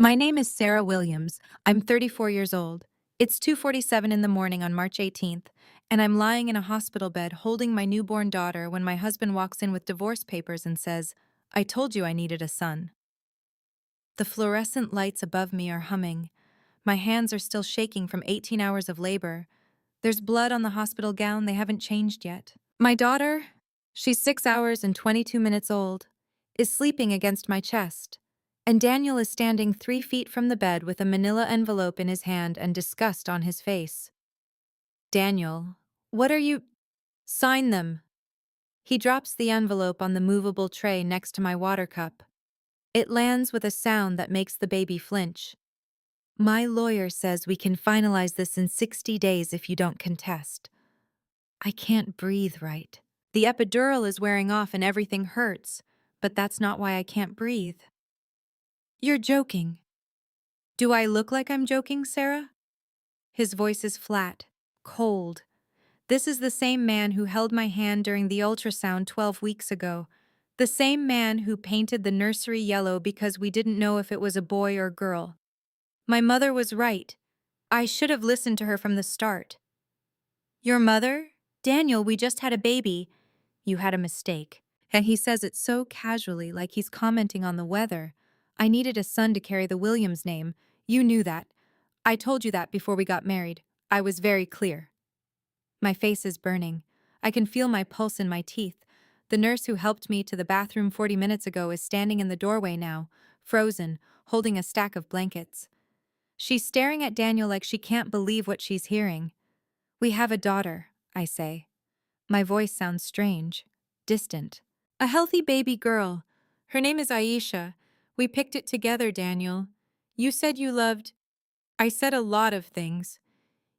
My name is Sarah Williams. I'm 34 years old. It's 2:47 in the morning on March 18th, and I'm lying in a hospital bed holding my newborn daughter when my husband walks in with divorce papers and says, "I told you I needed a son." The fluorescent lights above me are humming. My hands are still shaking from 18 hours of labor. There's blood on the hospital gown, they haven't changed yet. My daughter, she's 6 hours and 22 minutes old, is sleeping against my chest, and Daniel is standing 3 feet from the bed with a manila envelope in his hand and disgust on his face. "Daniel, what are you—" "Sign them." He drops the envelope on the movable tray next to my water cup. It lands with a sound that makes the baby flinch. "My lawyer says we can finalize this in 60 days if you don't contest." I can't breathe right. The epidural is wearing off and everything hurts, but that's not why I can't breathe. "You're joking." "Do I look like I'm joking, Sarah?" His voice is flat, cold. This is the same man who held my hand during the ultrasound 12 weeks ago. The same man who painted the nursery yellow because we didn't know if it was a boy or girl. My mother was right. I should have listened to her from the start. "Your mother? Daniel, we just had a baby." "You had a mistake." And he says it so casually, like he's commenting on the weather. "I needed a son to carry the Williams name. You knew that. I told you that before we got married. I was very clear." My face is burning. I can feel my pulse in my teeth. The nurse who helped me to the bathroom 40 minutes ago is standing in the doorway now, frozen, holding a stack of blankets. She's staring at Daniel like she can't believe what she's hearing. "We have a daughter," I say. My voice sounds strange, distant. "A healthy baby girl. Her name is Aisha. We picked it together, Daniel. You said you loved—" I said a lot of things.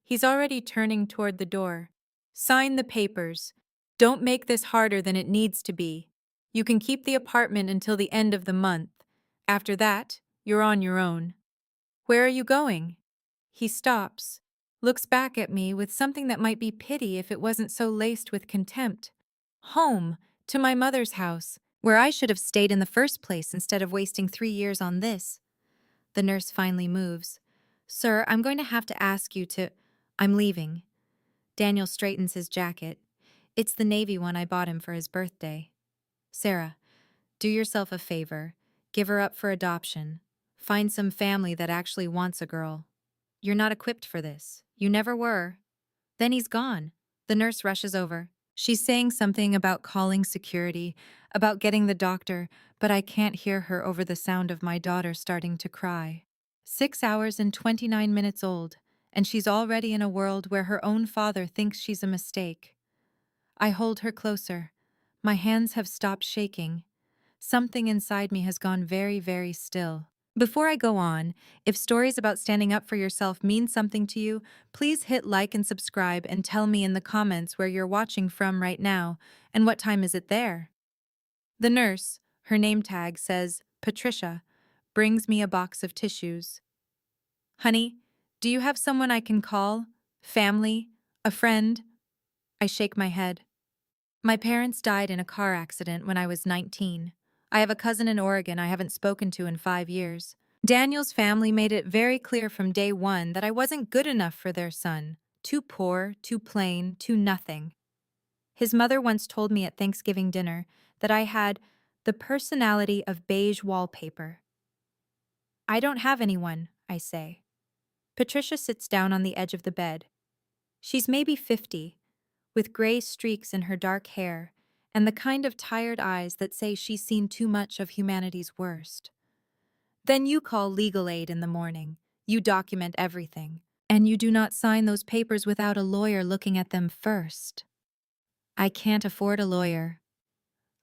He's already turning toward the door. "Sign the papers. Don't make this harder than it needs to be. You can keep the apartment until the end of the month. After that, you're on your own." "Where are you going?" He stops, looks back at me with something that might be pity if it wasn't so laced with contempt. "Home, to my mother's house, where I should have stayed in the first place instead of wasting 3 years on this." The nurse finally moves. "Sir, I'm going to have to ask you to—" "I'm leaving." Daniel straightens his jacket. It's the navy one I bought him for his birthday. "Sarah, do yourself a favor. Give her up for adoption. Find some family that actually wants a girl. You're not equipped for this. You never were." Then he's gone. The nurse rushes over. She's saying something about calling security, about getting the doctor, but I can't hear her over the sound of my daughter starting to cry. 6 hours and 29 minutes old, and she's already in a world where her own father thinks she's a mistake. I hold her closer. My hands have stopped shaking. Something inside me has gone very, very still. Before I go on, if stories about standing up for yourself mean something to you, please hit like and subscribe and tell me in the comments where you're watching from right now and what time is it there. The nurse, her name tag says Patricia, brings me a box of tissues. "Honey, do you have someone I can call? Family? A friend?" I shake my head. My parents died in a car accident when I was 19. I have a cousin in Oregon I haven't spoken to in 5 years. Daniel's family made it very clear from day one that I wasn't good enough for their son. Too poor, too plain, too nothing. His mother once told me at Thanksgiving dinner that I had the personality of beige wallpaper. "I don't have anyone," I say. Patricia sits down on the edge of the bed. She's maybe 50, with gray streaks in her dark hair, and the kind of tired eyes that say she's seen too much of humanity's worst. "Then you call legal aid in the morning. You document everything. And you do not sign those papers without a lawyer looking at them first." I can't afford a lawyer.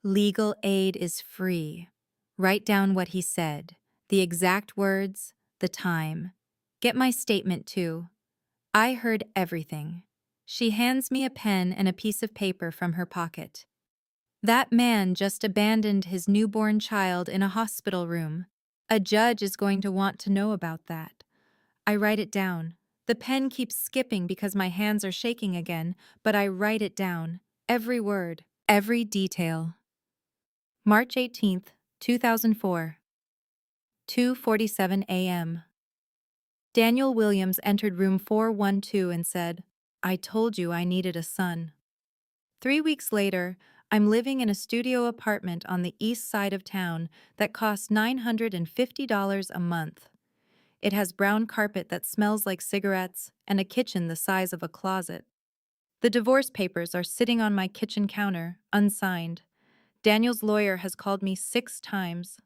Legal aid is free. Write down what he said, the exact words, the time. Get my statement too. I heard everything. She hands me a pen and a piece of paper from her pocket. "That man just abandoned his newborn child in a hospital room. A judge is going to want to know about that." I write it down. The pen keeps skipping because my hands are shaking again, but I write it down. Every word, every detail. March 18th, 2004. 2:47 a.m. Daniel Williams entered room 412 and said, "I told you I needed a son." 3 weeks later, I'm living in a studio apartment on the east side of town that costs $950 a month. It has brown carpet that smells like cigarettes and a kitchen the size of a closet. The divorce papers are sitting on my kitchen counter, unsigned. Daniel's lawyer has called me 6 times.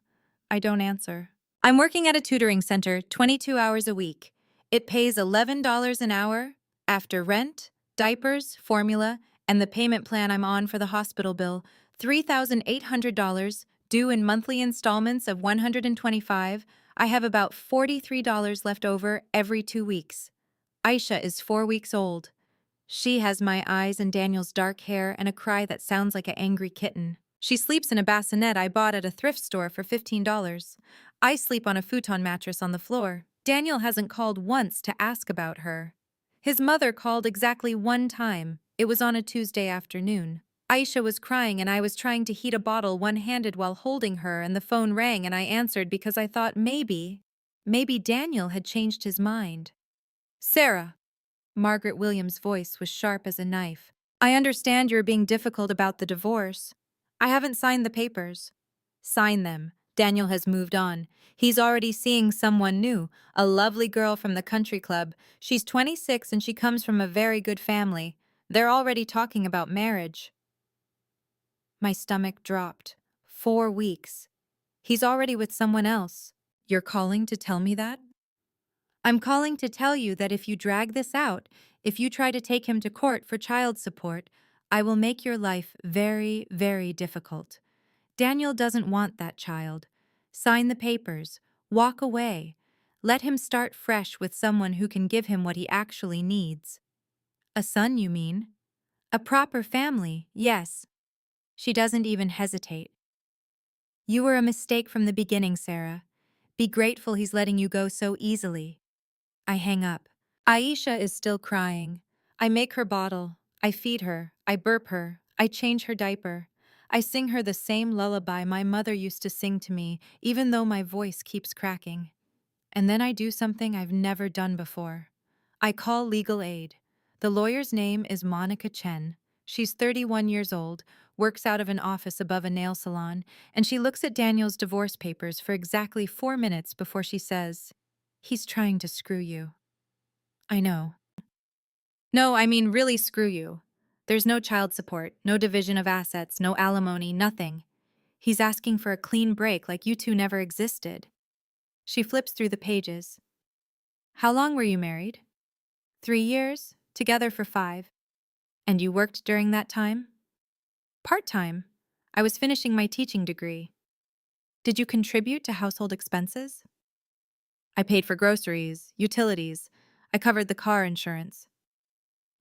I don't answer. I'm working at a tutoring center 22 hours a week. It pays $11 an hour after rent, diapers, formula, and the payment plan I'm on for the hospital bill, $3,800 due in monthly installments of $125. I have about $43 left over every 2 weeks. Aisha is 4 weeks old. She has my eyes and Daniel's dark hair and a cry that sounds like an angry kitten. She sleeps in a bassinet I bought at a thrift store for $15. I sleep on a futon mattress on the floor. Daniel hasn't called once to ask about her. His mother called exactly 1 time. It was on a Tuesday afternoon. Aisha was crying and I was trying to heat a bottle one-handed while holding her, and the phone rang and I answered because I thought maybe Daniel had changed his mind. "Sarah." Margaret Williams' voice was sharp as a knife. "I understand you're being difficult about the divorce. I haven't signed the papers." "Sign them. Daniel has moved on. He's already seeing someone new, a lovely girl from the country club. She's 26 and she comes from a very good family. They're already talking about marriage." My stomach dropped. 4 weeks. He's already with someone else. You're calling to tell me that? I'm calling to tell you that if you drag this out, if you try to take him to court for child support, I will make your life very, very difficult. Daniel doesn't want that child. Sign the papers. Walk away. Let him start fresh with someone who can give him what he actually needs. A son, you mean? A proper family, yes. She doesn't even hesitate. You were a mistake from the beginning, Sarah. Be grateful he's letting you go so easily. I hang up. Aisha is still crying. I make her bottle. I feed her. I burp her. I change her diaper. I sing her the same lullaby my mother used to sing to me, even though my voice keeps cracking. And then I do something I've never done before. I call legal aid. The lawyer's name is Monica Chen. She's 31 years old, works out of an office above a nail salon, and she looks at Daniel's divorce papers for exactly 4 minutes before she says, "He's trying to screw you." I know. No, I mean really screw you. There's no child support, no division of assets, no alimony, nothing. He's asking for a clean break like you two never existed. She flips through the pages. How long were you married? 3 years, together for 5. And you worked during that time? Part-time. I was finishing my teaching degree. Did you contribute to household expenses? I paid for groceries, utilities. I covered the car insurance.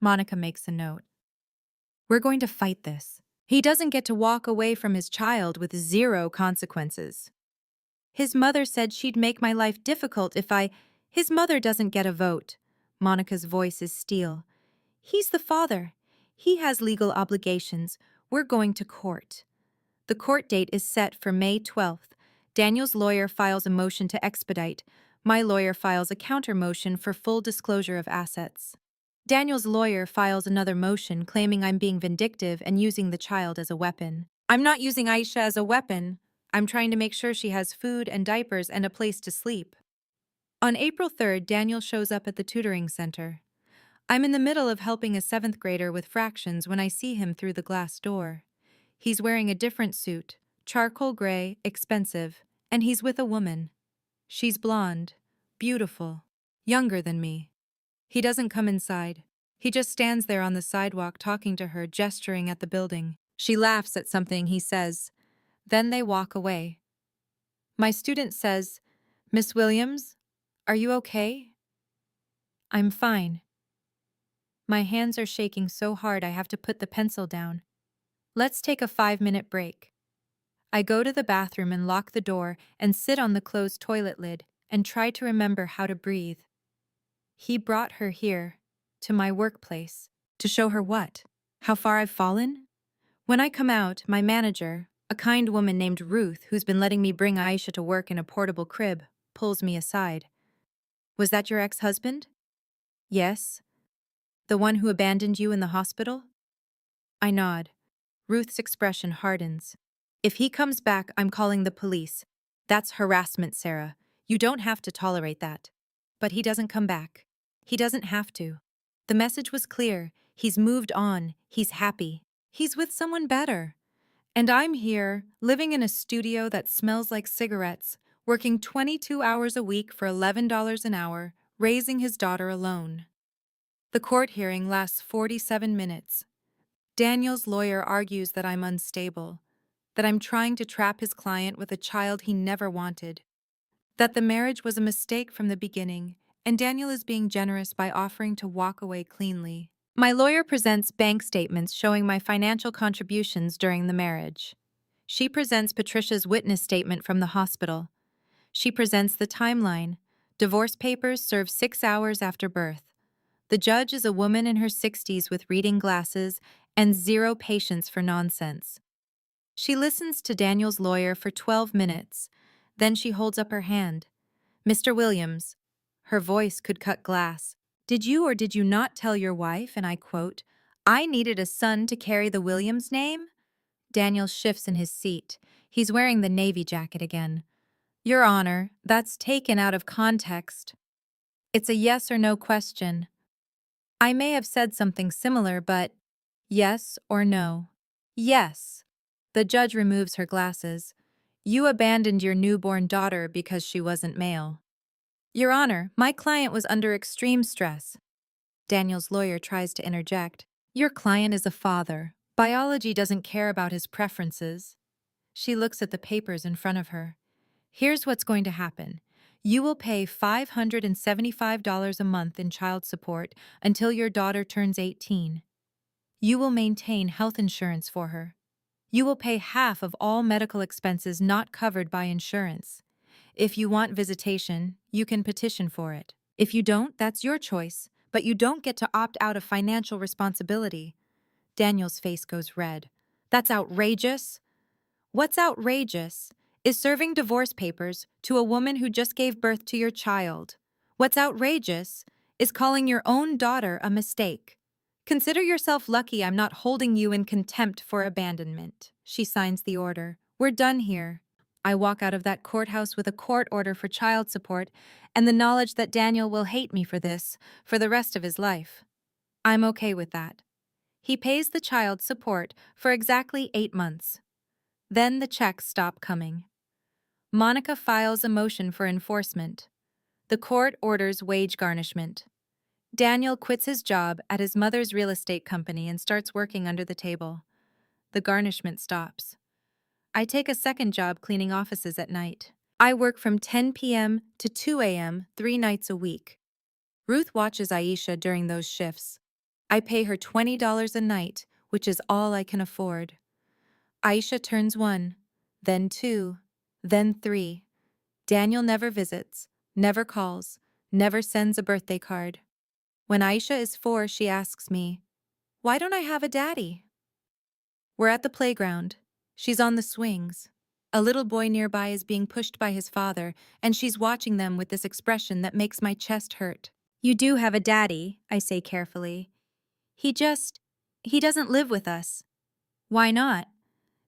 Monica makes a note. We're going to fight this. He doesn't get to walk away from his child with 0 consequences. His mother said she'd make my life difficult if His mother doesn't get a vote. Monica's voice is steel. He's the father. He has legal obligations. We're going to court. The court date is set for May 12th. Daniel's lawyer files a motion to expedite. My lawyer files a counter motion for full disclosure of assets. Daniel's lawyer files another motion claiming I'm being vindictive and using the child as a weapon. I'm not using Aisha as a weapon. I'm trying to make sure she has food and diapers and a place to sleep. On April 3rd, Daniel shows up at the tutoring center. I'm in the middle of helping a 7th grader with fractions when I see him through the glass door. He's wearing a different suit, charcoal gray, expensive, and he's with a woman. She's blonde, beautiful, younger than me. He doesn't come inside. He just stands there on the sidewalk talking to her, gesturing at the building. She laughs at something he says. Then they walk away. My student says, "Miss Williams, are you okay?" I'm fine. My hands are shaking so hard I have to put the pencil down. Let's take a 5-minute break. I go to the bathroom and lock the door and sit on the closed toilet lid and try to remember how to breathe. He brought her here, to my workplace, to show her what? How far I've fallen? When I come out, my manager, a kind woman named Ruth, who's been letting me bring Aisha to work in a portable crib, pulls me aside. Was that your ex-husband? Yes. The one who abandoned you in the hospital? I nod. Ruth's expression hardens. If he comes back, I'm calling the police. That's harassment, Sarah. You don't have to tolerate that. But he doesn't come back. He doesn't have to. The message was clear. He's moved on. He's happy. He's with someone better. And I'm here, living in a studio that smells like cigarettes, working 22 hours a week for $11 an hour, raising his daughter alone. The court hearing lasts 47 minutes. Daniel's lawyer argues that I'm unstable, that I'm trying to trap his client with a child he never wanted, that the marriage was a mistake from the beginning, and Daniel is being generous by offering to walk away cleanly. My lawyer presents bank statements showing my financial contributions during the marriage. She presents Patricia's witness statement from the hospital. She presents the timeline. Divorce papers served 6 hours after birth. The judge is a woman in her 60s with reading glasses and zero patience for nonsense. She listens to Daniel's lawyer for 12 minutes. Then she holds up her hand. Mr. Williams. Her voice could cut glass. Did you or did you not tell your wife, and I quote, I needed a son to carry the Williams name? Daniel shifts in his seat. He's wearing the navy jacket again. Your Honor, that's taken out of context. It's a yes or no question. I may have said something similar, but yes or no? Yes. The judge removes her glasses. You abandoned your newborn daughter because she wasn't male. Your Honor, my client was under extreme stress. Daniel's lawyer tries to interject. Your client is a father. Biology doesn't care about his preferences. She looks at the papers in front of her. Here's what's going to happen. You will pay $575 a month in child support until your daughter turns 18. You will maintain health insurance for her. You will pay half of all medical expenses not covered by insurance. If you want visitation, you can petition for it. If you don't, that's your choice, but you don't get to opt out of financial responsibility. Daniel's face goes red. That's outrageous. What's outrageous is serving divorce papers to a woman who just gave birth to your child. What's outrageous is calling your own daughter a mistake. Consider yourself lucky I'm not holding you in contempt for abandonment. She signs the order. We're done here. I walk out of that courthouse with a court order for child support and the knowledge that Daniel will hate me for this for the rest of his life. I'm okay with that. He pays the child support for exactly 8 months. Then the checks stop coming. Monica files a motion for enforcement. The court orders wage garnishment. Daniel quits his job at his mother's real estate company and starts working under the table. The garnishment stops. I take a second job cleaning offices at night. I work from 10 p.m. to 2 a.m. 3 nights a week. Ruth watches Aisha during those shifts. I pay her $20 a night, which is all I can afford. Aisha turns 1, then 2, then 3. Daniel never visits, never calls, never sends a birthday card. When Aisha is 4, she asks me, "Why don't I have a daddy?" We're at the playground. She's on the swings. A little boy nearby is being pushed by his father, and she's watching them with this expression that makes my chest hurt. You do have a daddy, I say carefully. He doesn't live with us. Why not?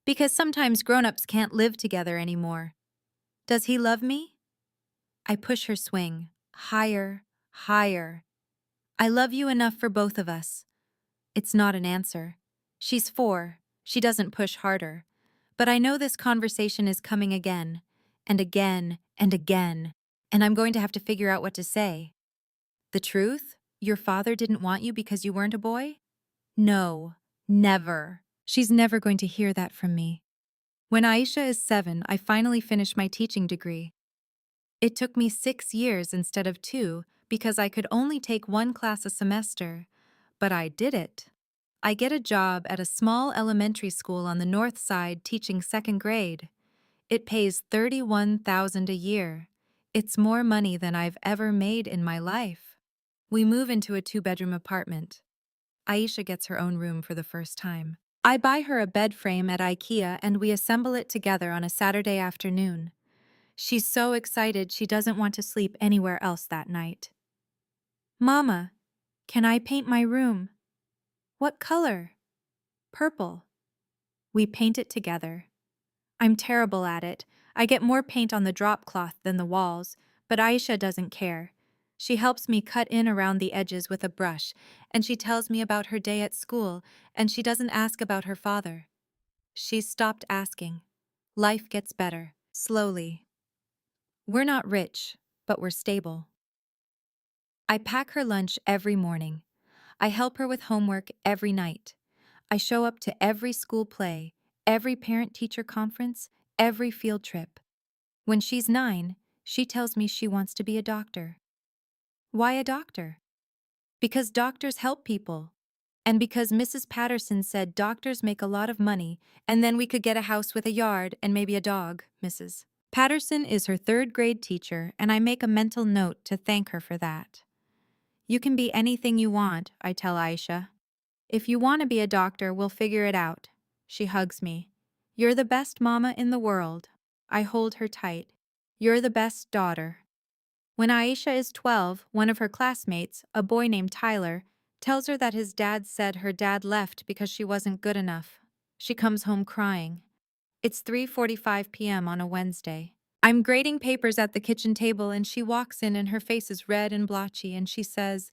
Because sometimes grown-ups can't live together anymore. Does he love me? I push her swing. Higher, higher. I love you enough for both of us. It's not an answer. She's 4. She doesn't push harder. But I know this conversation is coming again, and again, and again, and I'm going to have to figure out what to say. The truth? Your father didn't want you because you weren't a boy? No, never. She's never going to hear that from me. When Aisha is 7, I finally finish my teaching degree. It took me 6 years instead of 2 because I could only take 1 class a semester, but I did it. I get a job at a small elementary school on the north side teaching 2nd grade. It pays $31,000 a year. It's more money than I've ever made in my life. We move into a 2-bedroom apartment. Aisha gets her own room for the first time. I buy her a bed frame at IKEA and we assemble it together on a Saturday afternoon. She's so excited she doesn't want to sleep anywhere else that night. Mama, can I paint my room? What color? Purple. We paint it together. I'm terrible at it. I get more paint on the drop cloth than the walls, but Aisha doesn't care. She helps me cut in around the edges with a brush, and she tells me about her day at school, and she doesn't ask about her father. She's stopped asking. Life gets better, slowly. We're not rich, but we're stable. I pack her lunch every morning. I help her with homework every night. I show up to every school play, every parent-teacher conference, every field trip. When she's 9, she tells me she wants to be a doctor. Why a doctor? Because doctors help people. And because Mrs. Patterson said doctors make a lot of money, and then we could get a house with a yard and maybe a dog, Mrs. Patterson is her 3rd-grade teacher, and I make a mental note to thank her for that. You can be anything you want, I tell Aisha. If you want to be a doctor, we'll figure it out. She hugs me. You're the best mama in the world. I hold her tight. You're the best daughter. When Aisha is 12, one of her classmates, a boy named Tyler, tells her that his dad said her dad left because she wasn't good enough. She comes home crying. It's 3:45 p.m. on a Wednesday. I'm grading papers at the kitchen table and she walks in and her face is red and blotchy and she says,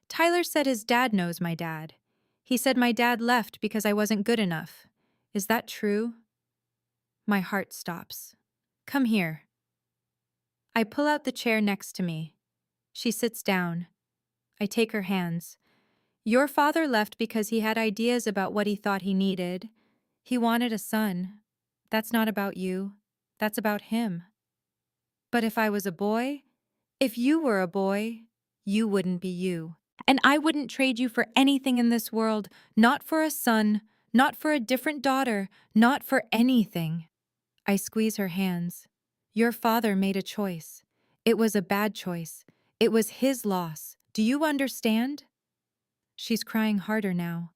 Tyler said his dad knows my dad. He said my dad left because I wasn't good enough. Is that true? My heart stops. Come here. I pull out the chair next to me. She sits down. I take her hands. Your father left because he had ideas about what he thought he needed. He wanted a son. That's not about you. That's about him. But if I was a boy, if you were a boy, you wouldn't be you. And I wouldn't trade you for anything in this world, not for a son, not for a different daughter, not for anything. I squeeze her hands. Your father made a choice. It was a bad choice. It was his loss. Do you understand? She's crying harder now.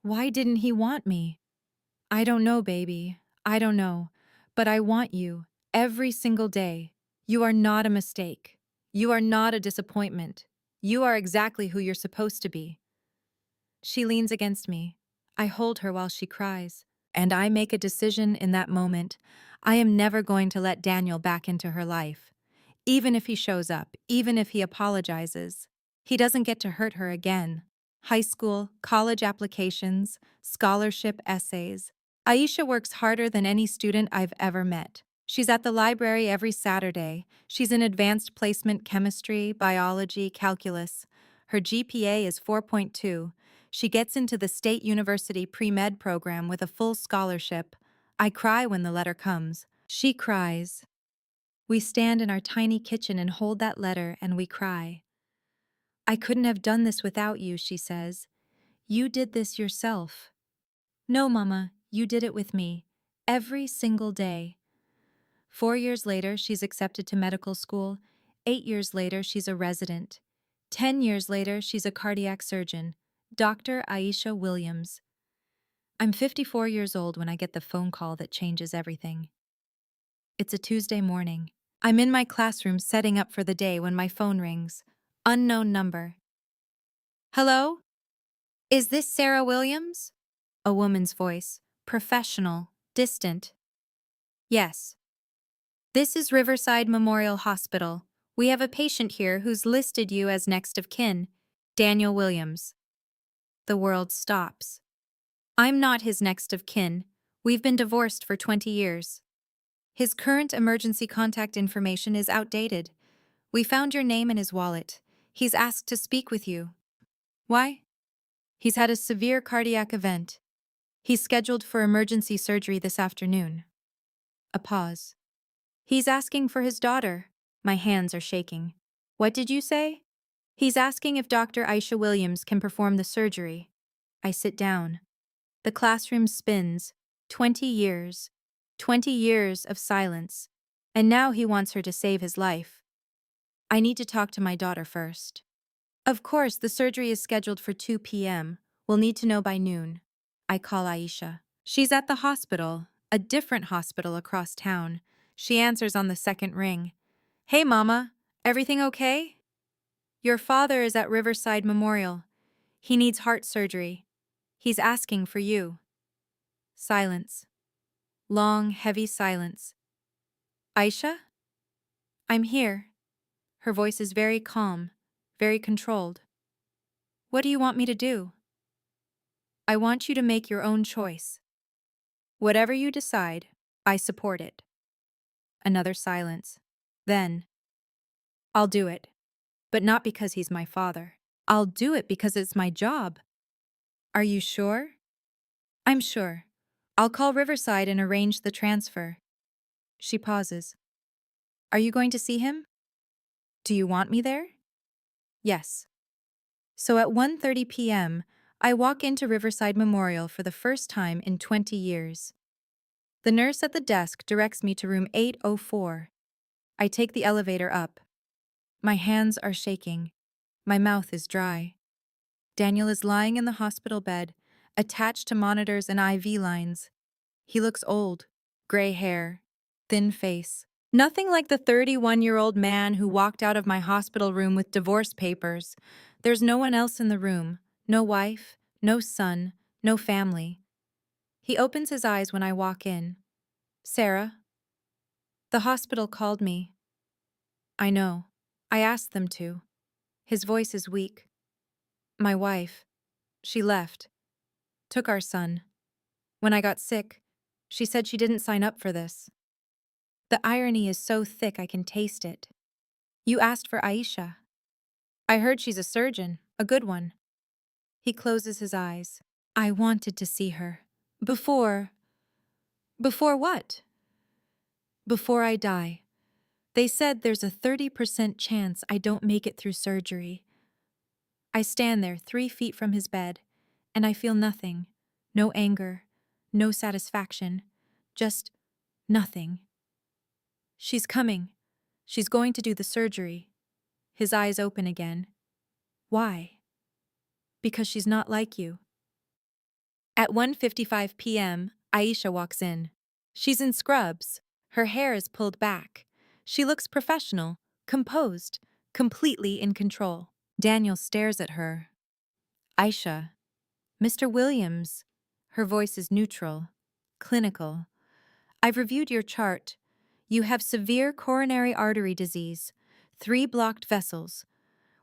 Why didn't he want me? I don't know, baby. I don't know. But I want you, every single day. You are not a mistake. You are not a disappointment. You are exactly who you're supposed to be. She leans against me. I hold her while she cries. And I make a decision in that moment. I am never going to let Daniel back into her life. Even if he shows up, even if he apologizes, he doesn't get to hurt her again. High school, college applications, scholarship essays. Aisha works harder than any student I've ever met. She's at the library every Saturday. She's in advanced placement chemistry, biology, calculus. Her GPA is 4.2. She gets into the State University pre-med program with a full scholarship. I cry when the letter comes. She cries. We stand in our tiny kitchen and hold that letter and we cry. I couldn't have done this without you, she says. You did this yourself. No, Mama, you did it with me. Every single day. 4 years later, she's accepted to medical school. 8 years later, she's a resident. 10 years later, she's a cardiac surgeon. Dr. Aisha Williams. I'm 54 years old when I get the phone call that changes everything. It's a Tuesday morning. I'm in my classroom setting up for the day when my phone rings. Unknown number. Hello? Is this Sarah Williams? A woman's voice. Professional. Distant. Yes. This is Riverside Memorial Hospital. We have a patient here who's listed you as next of kin. Daniel Williams. The world stops. I'm not his next of kin. We've been divorced for 20 years. His current emergency contact information is outdated. We found your name in his wallet. He's asked to speak with you. Why? He's had a severe cardiac event. He's scheduled for emergency surgery this afternoon. A pause. He's asking for his daughter. My hands are shaking. What did you say? He's asking if Dr. Aisha Williams can perform the surgery. I sit down. The classroom spins. 20 years. 20 years of silence. And now he wants her to save his life. I need to talk to my daughter first. Of course, the surgery is scheduled for 2 p.m. We'll need to know by noon. I call Aisha. She's at the hospital, a different hospital across town. She answers on the second ring. Hey, Mama. Everything okay? Your father is at Riverside Memorial. He needs heart surgery. He's asking for you. Silence. Long, heavy silence. Aisha? I'm here. Her voice is very calm, very controlled. What do you want me to do? I want you to make your own choice. Whatever you decide, I support it. Another silence. Then, I'll do it. But not because he's my father. I'll do it because it's my job. Are you sure? I'm sure. I'll call Riverside and arrange the transfer. She pauses. Are you going to see him? Do you want me there? Yes. So at 1:30 p.m., I walk into Riverside Memorial for the first time in 20 years. The nurse at the desk directs me to room 804. I take the elevator up. My hands are shaking. My mouth is dry. Daniel is lying in the hospital bed, attached to monitors and IV lines. He looks old, gray hair, thin face. Nothing like the 31-year-old man who walked out of my hospital room with divorce papers. There's no one else in the room. No wife, no son, no family. He opens his eyes when I walk in. Sarah? The hospital called me. I know. I asked them to. His voice is weak. My wife. She left. Took our son. When I got sick, she said she didn't sign up for this. The irony is so thick I can taste it. You asked for Aisha. I heard she's a surgeon, a good one. He closes his eyes. I wanted to see her. Before what? Before I die. They said there's a 30% chance I don't make it through surgery. I stand there 3 feet from his bed, and I feel nothing. No anger, no satisfaction, just nothing. She's coming. She's going to do the surgery. His eyes open again. Why? Because she's not like you. At 1:55 p.m., Aisha walks in. She's in scrubs. Her hair is pulled back. She looks professional, composed, completely in control. Daniel stares at her. Aisha. Mr. Williams. Her voice is neutral, clinical. I've reviewed your chart. You have severe coronary artery disease, 3 blocked vessels.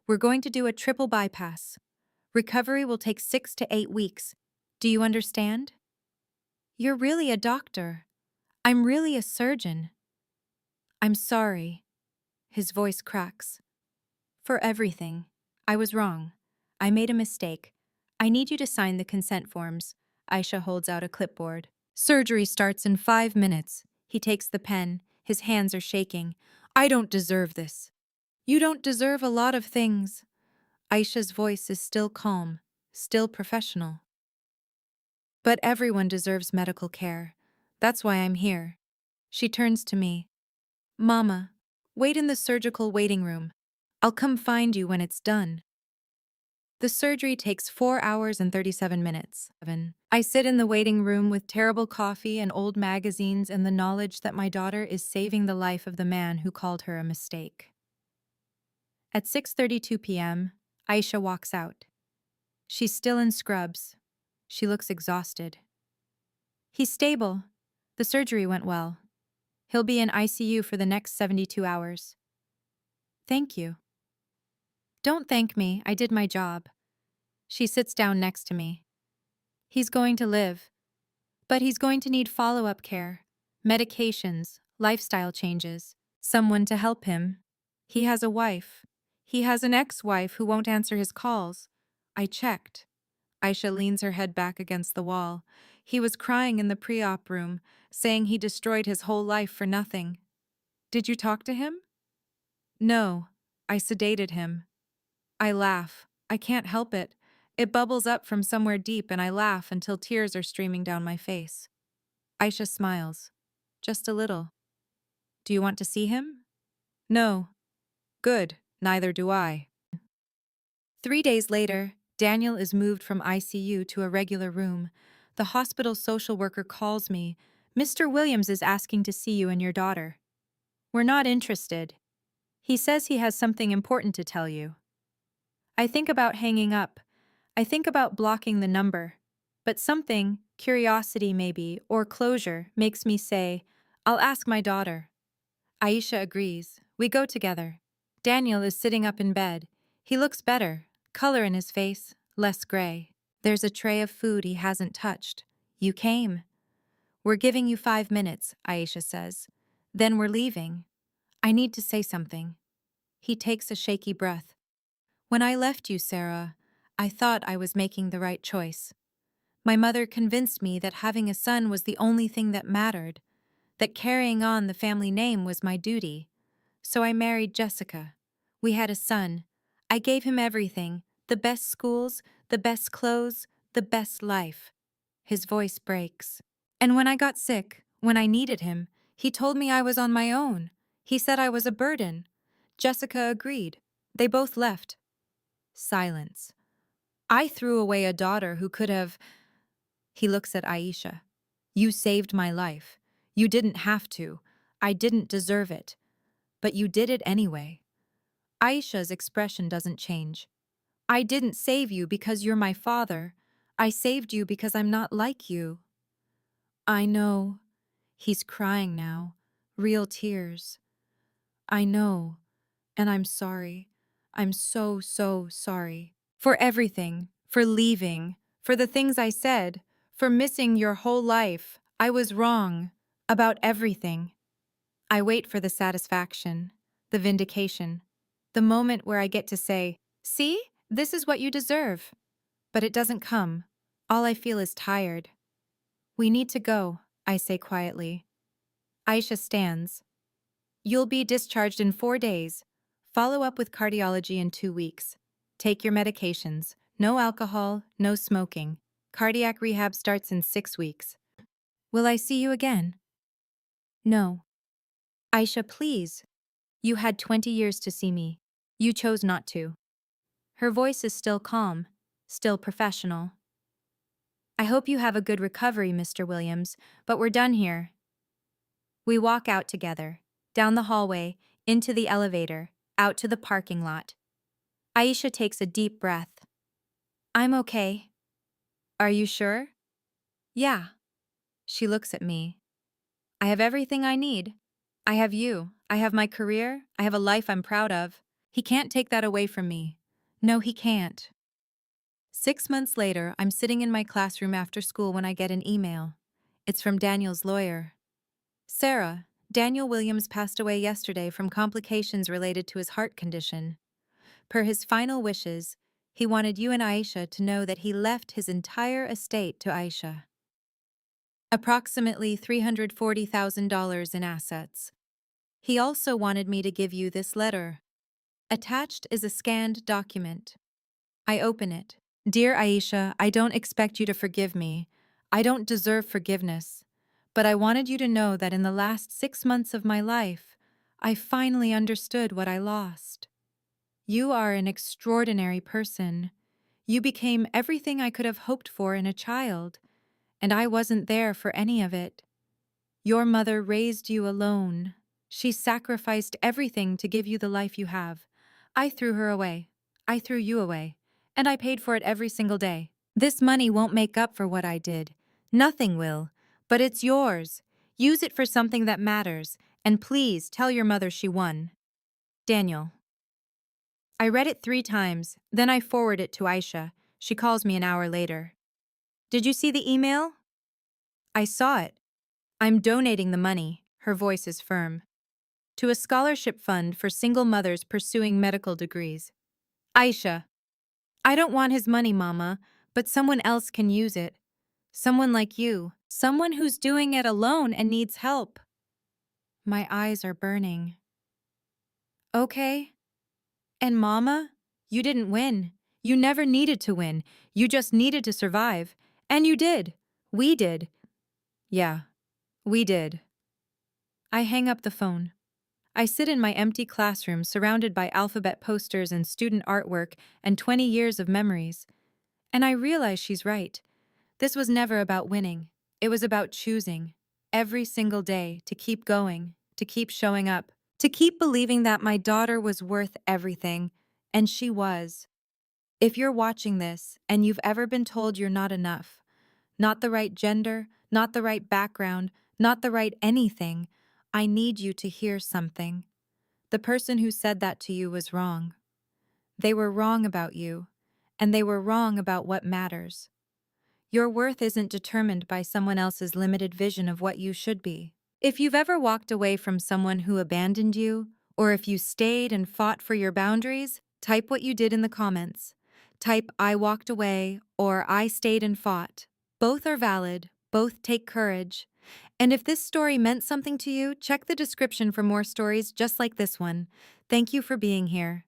We're going to do a triple bypass. Recovery will take 6 to 8 weeks. Do you understand? You're really a doctor. I'm really a surgeon. I'm sorry. His voice cracks. For everything. I was wrong. I made a mistake. I need you to sign the consent forms. Aisha holds out a clipboard. Surgery starts in 5 minutes. He takes the pen. His hands are shaking. I don't deserve this. You don't deserve a lot of things. Aisha's voice is still calm, still professional. But everyone deserves medical care. That's why I'm here. She turns to me. Mama, wait in the surgical waiting room. I'll come find you when it's done. The surgery takes 4 hours and 37 minutes. I sit in the waiting room with terrible coffee and old magazines and the knowledge that my daughter is saving the life of the man who called her a mistake. At 6:32 p.m., Aisha walks out. She's still in scrubs. She looks exhausted. He's stable. The surgery went well. He'll be in ICU for the next 72 hours. Thank you. Don't thank me, I did my job. She sits down next to me. He's going to live, but he's going to need follow-up care, medications, lifestyle changes, someone to help him. He has a wife. He has an ex-wife who won't answer his calls. I checked. Aisha leans her head back against the wall. He was crying in the pre-op room, saying he destroyed his whole life for nothing. Did you talk to him? No. I sedated him. I laugh. I can't help it. It bubbles up from somewhere deep and I laugh until tears are streaming down my face. Aisha smiles. Just a little. Do you want to see him? No. Good. Neither do I. 3 days later, Daniel is moved from ICU to a regular room. The hospital social worker calls me. Mr. Williams is asking to see you and your daughter. We're not interested. He says he has something important to tell you. I think about hanging up. I think about blocking the number. But something, curiosity maybe, or closure, makes me say, I'll ask my daughter. Aisha agrees. We go together. Daniel is sitting up in bed. He looks better, color in his face, less gray. There's a tray of food he hasn't touched. You came. We're giving you 5 minutes, Aisha says. Then we're leaving. I need to say something. He takes a shaky breath. When I left you, Sarah, I thought I was making the right choice. My mother convinced me that having a son was the only thing that mattered, that carrying on the family name was my duty. So I married Jessica. We had a son. I gave him everything, the best schools, the best clothes, the best life. His voice breaks. And when I got sick, when I needed him, he told me I was on my own. He said I was a burden. Jessica agreed. They both left. Silence. I threw away a daughter who could have... He looks at Aisha. You saved my life. You didn't have to. I didn't deserve it. But you did it anyway. Aisha's expression doesn't change. I didn't save you because you're my father. I saved you because I'm not like you. I know. He's crying now. Real tears. I know. And I'm sorry. I'm so, so sorry. For everything. For leaving. For the things I said. For missing your whole life. I was wrong. About everything. I wait for the satisfaction. The vindication. The moment where I get to say, see, this is what you deserve. But it doesn't come. All I feel is tired. We need to go, I say quietly. Aisha stands. You'll be discharged in 4 days. Follow up with cardiology in 2 weeks. Take your medications. No alcohol, no smoking. Cardiac rehab starts in 6 weeks. Will I see you again? No. Aisha, please. You had 20 years to see me. You chose not to. Her voice is still calm, still professional. I hope you have a good recovery, Mr. Williams, but we're done here. We walk out together, down the hallway, into the elevator, out to the parking lot. Aisha takes a deep breath. I'm okay. Are you sure? Yeah. She looks at me. I have everything I need. I have you. I have my career. I have a life I'm proud of. He can't take that away from me. No, he can't. 6 months later, I'm sitting in my classroom after school when I get an email. It's from Daniel's lawyer. Sarah, Daniel Williams passed away yesterday from complications related to his heart condition. Per his final wishes, he wanted you and Aisha to know that he left his entire estate to Aisha. Approximately $340,000 in assets. He also wanted me to give you this letter. Attached is a scanned document. I open it. Dear Aisha, I don't expect you to forgive me. I don't deserve forgiveness. But I wanted you to know that in the last 6 months of my life, I finally understood what I lost. You are an extraordinary person. You became everything I could have hoped for in a child, and I wasn't there for any of it. Your mother raised you alone. She sacrificed everything to give you the life you have. I threw her away. I threw you away. And I paid for it every single day. This money won't make up for what I did. Nothing will. But it's yours. Use it for something that matters. And please tell your mother she won. Daniel. I read it 3 times, then I forward it to Aisha. She calls me an hour later. Did you see the email? I saw it. I'm donating the money, her voice is firm, to a scholarship fund for single mothers pursuing medical degrees. Aisha. I don't want his money, Mama, but someone else can use it. Someone like you. Someone who's doing it alone and needs help. My eyes are burning. Okay. And Mama, you didn't win. You never needed to win. You just needed to survive. And you did. We did. Yeah, we did. I hang up the phone. I sit in my empty classroom surrounded by alphabet posters and student artwork and 20 years of memories. And I realize she's right. This was never about winning. It was about choosing, every single day, to keep going, to keep showing up, To keep believing that my daughter was worth everything, and she was. If you're watching this and you've ever been told you're not enough, not the right gender, not the right background, not the right anything, I need you to hear something. The person who said that to you was wrong. They were wrong about you, and they were wrong about what matters. Your worth isn't determined by someone else's limited vision of what you should be. If you've ever walked away from someone who abandoned you, or if you stayed and fought for your boundaries, type what you did in the comments. Type "I walked away" or "I stayed and fought." Both are valid, both take courage. And if this story meant something to you, check the description for more stories just like this one. Thank you for being here.